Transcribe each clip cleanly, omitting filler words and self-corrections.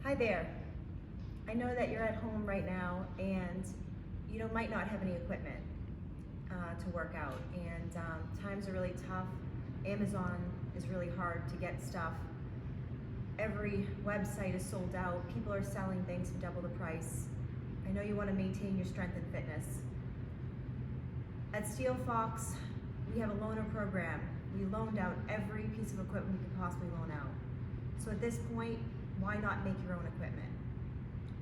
Hi there. I know that you're at home right now and you might not have any equipment to work out, and times are really tough. Amazon is really hard to get stuff. Every website is sold out. People are selling things for double the price. I know you want to maintain your strength and fitness. At Steel Fox, we have a loaner program. We loaned out every piece of equipment we could possibly loan out. So at this point, why not make your own equipment?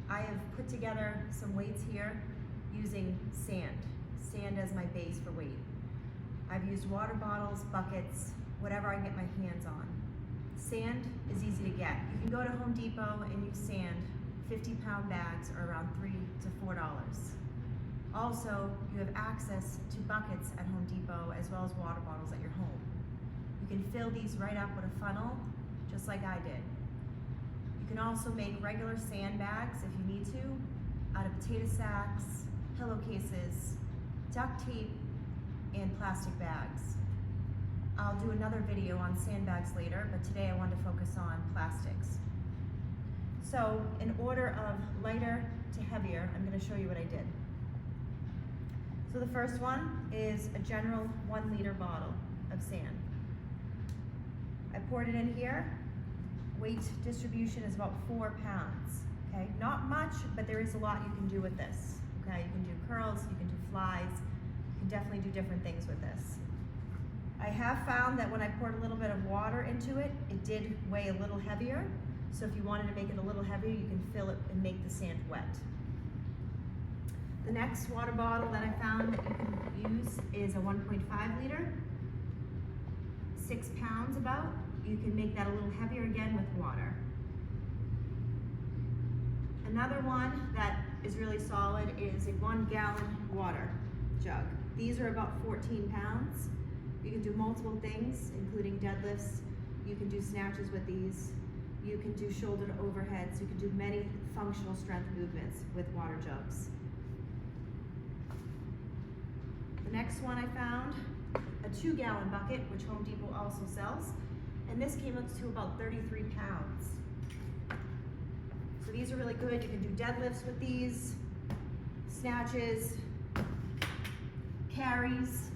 I have put together some weights here using sand as my base for weight. I've used water bottles, buckets, whatever I can get my hands on. Sand is easy to get. You can go to Home Depot and use sand. 50-pound bags are around $3 to $4. Also, you have access to buckets at Home Depot as well as water bottles at your home. You can fill these right up with a funnel, just like I did. You can also make regular sandbags if you need to, out of potato sacks, pillowcases, duct tape, and plastic bags. I'll do another video on sandbags later, but today I wanted to focus on plastics. So in order of lighter to heavier, I'm going to show you what I did. So the first one is a general 1 liter bottle of sand. I poured it in here. Weight distribution is about 4 pounds, okay? Not much, but there is a lot you can do with this, okay? You can do curls, you can do flies, you can definitely do different things with this. I have found that when I poured a little bit of water into it, it did weigh a little heavier. So if you wanted to make it a little heavier, you can fill it and make the sand wet. The next water bottle that I found that you can use is a 1.5 liter, 6 pounds about. You can make that a little heavier again with water. Another one that is really solid is a 1 gallon water jug. These are about 14 pounds. You can do multiple things, including deadlifts. You can do snatches with these. You can do shoulder to overheads. You can do many functional strength movements with water jugs. The next one I found, a 2 gallon bucket, which Home Depot also sells. And this came up to about 33 pounds. So these are really good. You can do deadlifts with these, snatches, carries,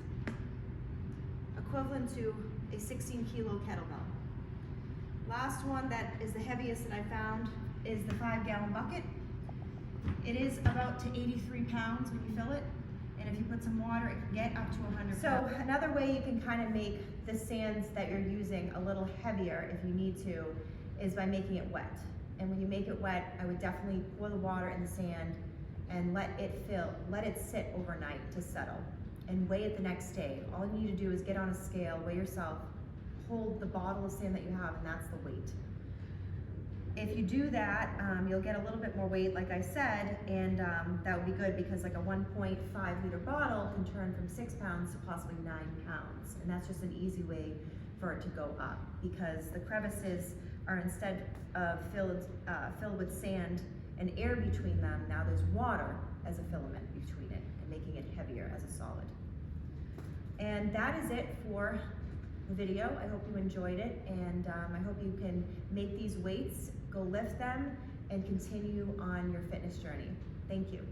equivalent to a 16 kilo kettlebell. Last one that is the heaviest that I found is the 5 gallon bucket. It is about to 83 pounds when you fill it. And if you put some water, it can get up to 100 pounds. So another way you can kind of make the sands that you're using a little heavier if you need to is by making it wet. And when you make it wet, I would definitely pour the water in the sand and let it sit overnight to settle, and weigh it the next day. All you need to do is get on a scale, weigh yourself, hold the bottle of sand that you have, and that's the weight. If you do that, you'll get a little bit more weight, like I said, and that would be good because like a 1.5 liter bottle can turn from 6 pounds to possibly 9 pounds. And that's just an easy way for it to go up, because the crevices are, instead of filled with sand and air between them, now there's water as a filament between it and making it heavier as a solid. And that is it for the video. I hope you enjoyed it, and I hope you can make these weights, go lift them, and continue on your fitness journey. Thank you.